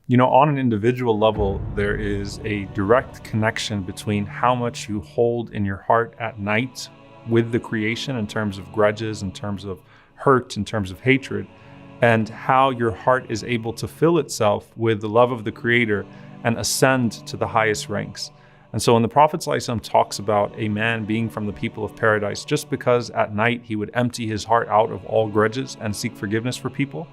You know, on an individual level, there is a direct connection between how much you hold in your heart at night with the creation in terms of grudges, in terms of hurt, in terms of hatred, and how your heart is able to fill itself with the love of the Creator and ascend to the highest ranks. And so when the Prophet ﷺ talks about a man being from the people of paradise, just because at night he would empty his heart out of all grudges and seek forgiveness for people,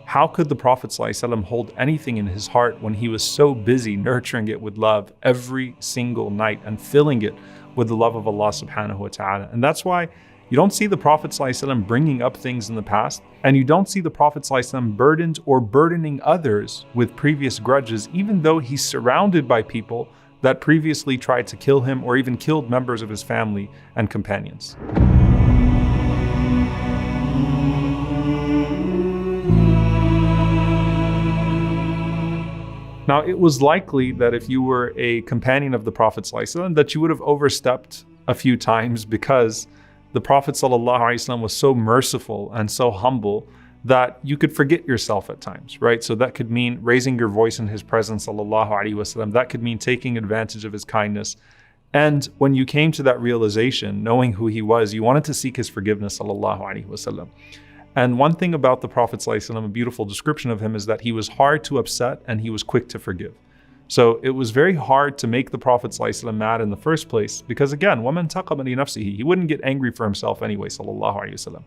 how could the Prophet ﷺ hold anything in his heart when he was so busy nurturing it with love every single night and filling it with the love of Allah subhanahu wa ta'ala? And that's why you don't see the Prophet ﷺ bringing up things in the past, and you don't see the Prophet ﷺ burdened or burdening others with previous grudges, even though he's surrounded by people that previously tried to kill him or even killed members of his family and companions. Now, it was likely that if you were a companion of the Prophet ﷺ, that you would have overstepped a few times, because the Prophet ﷺ was so merciful and so humble that you could forget yourself at times, right? So that could mean raising your voice in his presence, ﷺ. That could mean taking advantage of his kindness. And when you came to that realization, knowing who he was, you wanted to seek his forgiveness, ﷺ. And one thing about the Prophet ﷺ, a beautiful description of him, is that he was hard to upset and he was quick to forgive. So it was very hard to make the Prophet ﷺ mad in the first place, because again, وَمَنْ تَقَمَ لِنَفْسِهِ, he wouldn't get angry for himself anyway, sallallahu alaihi wasallam.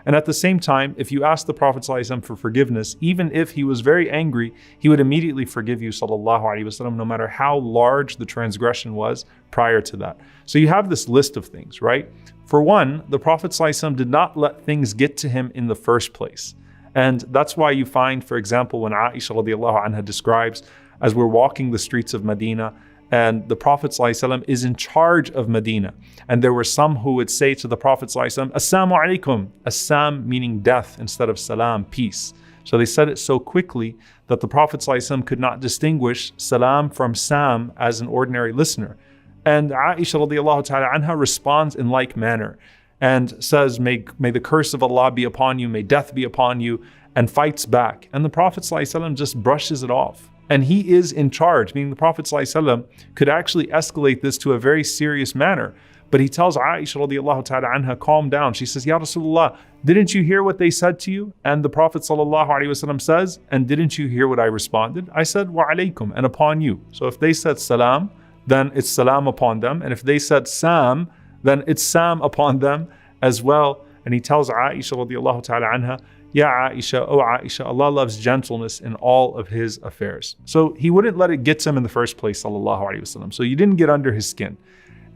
And at the same time, if you asked the Prophet ﷺ for forgiveness, even if he was very angry, he would immediately forgive you, sallallahu alaihi wasallam, no matter how large the transgression was prior to that. So you have this list of things, right? For one, the Prophet ﷺ did not let things get to him in the first place. And that's why you find, for example, when Aisha radiallahu anha describes, as we're walking the streets of Medina, and the Prophet ﷺ is in charge of Medina. And there were some who would say to the Prophet ﷺ, Assalamu alaikum, Assam meaning death instead of salam, peace. So they said it so quickly that the Prophet ﷺ could not distinguish salam from sam as an ordinary listener. And Aisha radiallahu ta'ala anha responds in like manner and says, may the curse of Allah be upon you, may death be upon you, and fights back. And the Prophet ﷺ just brushes it off. And he is in charge, meaning the Prophet ﷺ could actually escalate this to a very serious manner. But he tells Aisha radiallahu ta'ala anha, calm down. She says, Ya Rasulullah, didn't you hear what they said to you? And the Prophet ﷺ says, and didn't you hear what I responded? I said, wa alaykum, and upon you. So if they said salam, then it's salam upon them. And if they said sam, then it's sam upon them as well. And he tells Aisha radiallahu ta'ala anha, Ya Aisha, oh Aisha, Allah loves gentleness in all of his affairs. So he wouldn't let it get to him in the first place, sallallahu alaihi wasallam. So you didn't get under his skin.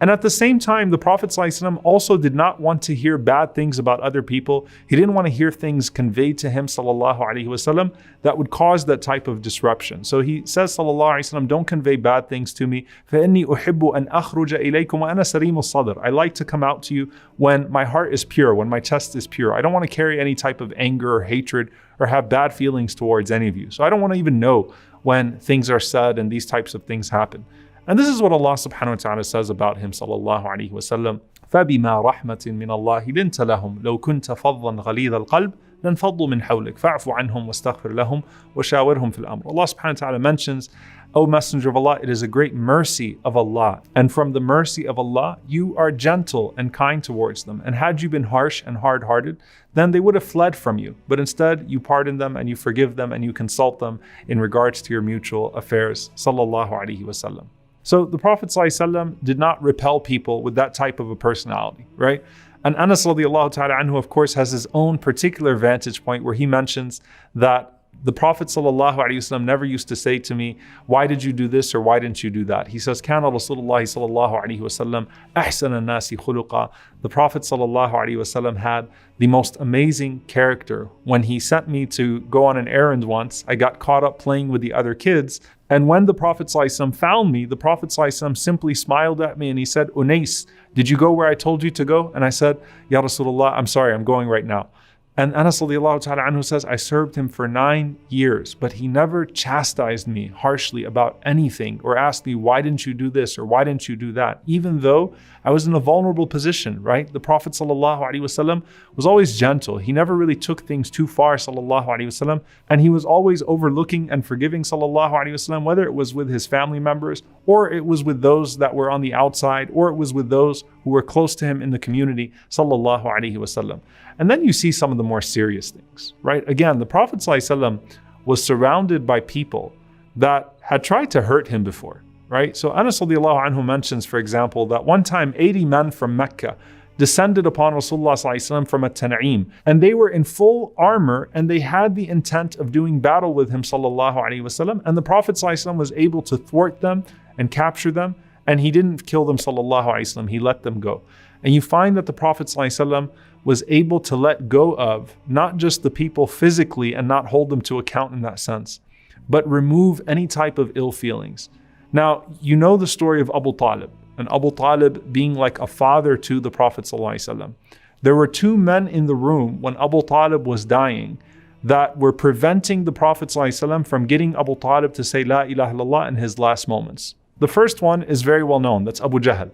And at the same time, the Prophet ﷺ also did not want to hear bad things about other people. He didn't want to hear things conveyed to him, sallallahu alaihi wasallam, that would cause that type of disruption. So he says, sallallahu alaihi wasallam, don't convey bad things to me. فَإِنِّي أُحِبُّ أَنْ أَخْرُجَ إِلَيْكُمْ وَأَنَا سَلِيمُ الصَّدْرِ. I like to come out to you when my heart is pure, when my chest is pure. I don't want to carry any type of anger or hatred or have bad feelings towards any of you. So I don't want to even know when things are said and these types of things happen. And this is what Allah subhanahu wa ta'ala says about him, sallallahu alayhi wa sallam. فَبِمَا رَحْمَةٍ مِّنَ اللَّهِ لِنْتَ لَهُمْ لَوْ كُنْتَ فَضًّا غَلِيظَ الْقَلْبِ لَانْفَضُّوا مِنْ حَوْلِكَ فَاعْفُ عَنْهُمْ وَاسْتَغْفِرْ لَهُمْ وَشَاوِرْهُمْ فِي الْأَمْرِ. Allah subhanahu wa ta'ala mentions, O Messenger of Allah, it is a great mercy of Allah. And from the mercy of Allah, you are gentle and kind towards them. And had you been harsh and hard-hearted, then they would have fled from you. But instead, you pardon them and you forgive them and you consult them in regards to your mutual affairs. Sallallahu alayhi wa sallam. So the Prophet ﷺ did not repel people with that type of a personality, right? And Anas radiallahu ta'ala anhu, of course, has his own particular vantage point where he mentions that the Prophet ﷺ never used to say to me, why did you do this or why didn't you do that? He says, Kana Rasulullah sallallahu alayhi wa sallam ahsan an-nasi khuluqa. The Prophet sallallahu alayhi wa sallam had the most amazing character. When he sent me to go on an errand once, I got caught up playing with the other kids. And when the Prophet ﷺ found me, the Prophet ﷺ simply smiled at me and he said, Unais, did you go where I told you to go? And I said, Ya Rasulullah, I'm sorry, I'm going right now. And Anas radiallahu ta'ala anhu says, I served him for 9 years, but he never chastised me harshly about anything or asked me, why didn't you do this or why didn't you do that? Even though I was in a vulnerable position, right? The Prophet sallallahu alaihi wasallam was always gentle. He never really took things too far, sallallahu alaihi wasallam, and he was always overlooking and forgiving, sallallahu alaihi wasallam, whether it was with his family members or it was with those that were on the outside or it was with those who were close to him in the community, sallallahu alaihi wasallam. And then you see some of the more serious things, right? Again, the Prophet ﷺ was surrounded by people that had tried to hurt him before, right? So Anas radiallahu anhu mentions, for example, that one time 80 men from Mecca descended upon Rasulullah ﷺ from At-Tan'im, and they were in full armor and they had the intent of doing battle with him, sallallahu alaihi wasallam, and the Prophet ﷺ was able to thwart them and capture them, and he didn't kill them, sallallahu alaihi wasallam, he let them go. And you find that the Prophet ﷺ was able to let go of not just the people physically and not hold them to account in that sense, but remove any type of ill feelings. Now, you know the story of Abu Talib, and Abu Talib being like a father to the Prophet ﷺ. There were 2 men in the room when Abu Talib was dying that were preventing the Prophet ﷺ from getting Abu Talib to say La ilaha illallah in his last moments. The first one is very well known, that's Abu Jahl.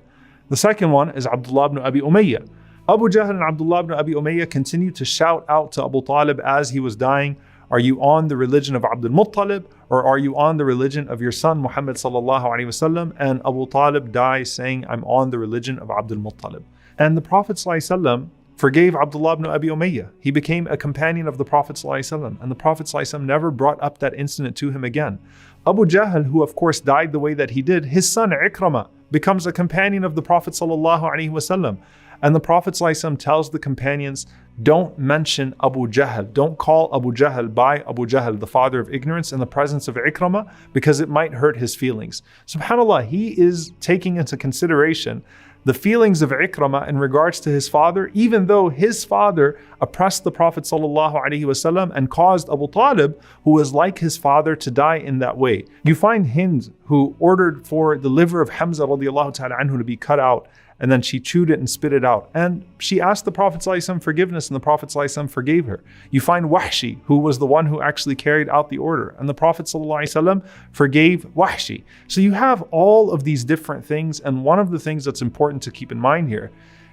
The second one is Abdullah ibn Abi Umayyah. Abu Jahl and Abdullah ibn Abi Umayyah continued to shout out to Abu Talib as he was dying, are you on the religion of Abdul Muttalib or are you on the religion of your son Muhammad sallallahu alaihi wasallam? And Abu Talib dies saying, I'm on the religion of Abdul Muttalib. And the Prophet sallallahu alaihi wasallam forgave Abdullah ibn Abi Umayyah. He became a companion of the Prophet sallallahu alaihi wasallam, and the Prophet sallallahu alaihi wasallam never brought up that incident to him again. Abu Jahl, who of course died the way that he did, his son Ikramah becomes a companion of the Prophet sallallahu alaihi wasallam. And the Prophet ﷺ tells the companions, don't mention Abu Jahl, don't call Abu Jahl by Abu Jahl, the father of ignorance, in the presence of Ikramah, because it might hurt his feelings. SubhanAllah, he is taking into consideration the feelings of Ikramah in regards to his father, even though his father oppressed the Prophet ﷺ and caused Abu Talib, who was like his father, to die in that way. You find Hind, who ordered for the liver of Hamza radiallahu ta'ala anhu to be cut out, and then she chewed it and spit it out. And she asked the Prophet ﷺ forgiveness, and the Prophet ﷺ forgave her. You find Wahshi, who was the one who actually carried out the order, and the Prophet ﷺ forgave Wahshi. So you have all of these different things, and one of the things that's important to keep in mind here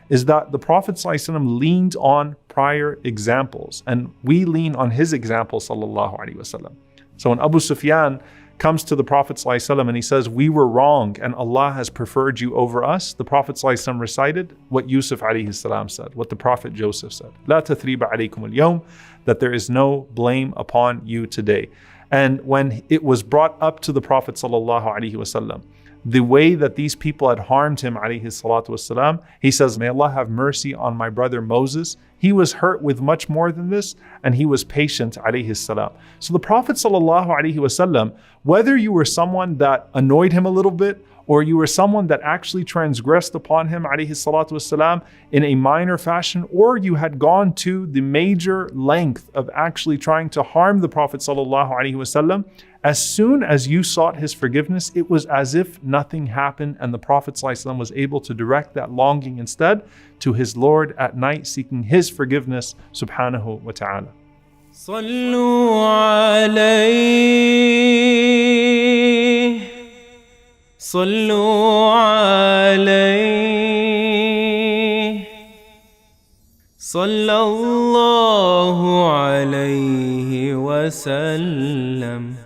is that the Prophet ﷺ leaned on prior examples, and we lean on his example, sallallahu alaihi wasallam. So when Abu Sufyan comes to the Prophet ﷺ and he says, we were wrong and Allah has preferred you over us, the Prophet ﷺ recited what Yusuf alayhi salam said, what the Prophet Joseph said, La tathriba alaykum al-yawm, that there is no blame upon you today. And when it was brought up to the Prophet ﷺ, the way that these people had harmed him, alayhi salatu wasalam, he says, may Allah have mercy on my brother Moses. He was hurt with much more than this, and he was patient, alayhi salam. So the Prophet sallallahu alaihi wasallam, whether you were someone that annoyed him a little bit, or you were someone that actually transgressed upon him, alayhi salatu wasalam, in a minor fashion, or you had gone to the major length of actually trying to harm the Prophet sallallahu alaihi wasallam, as soon as you sought his forgiveness, it was as if nothing happened, and the Prophet ﷺ was able to direct that longing instead to his Lord at night, seeking his forgiveness, subhanahu wa ta'ala. صلوا عليه صلوا عليه صلى الله عليه وسلم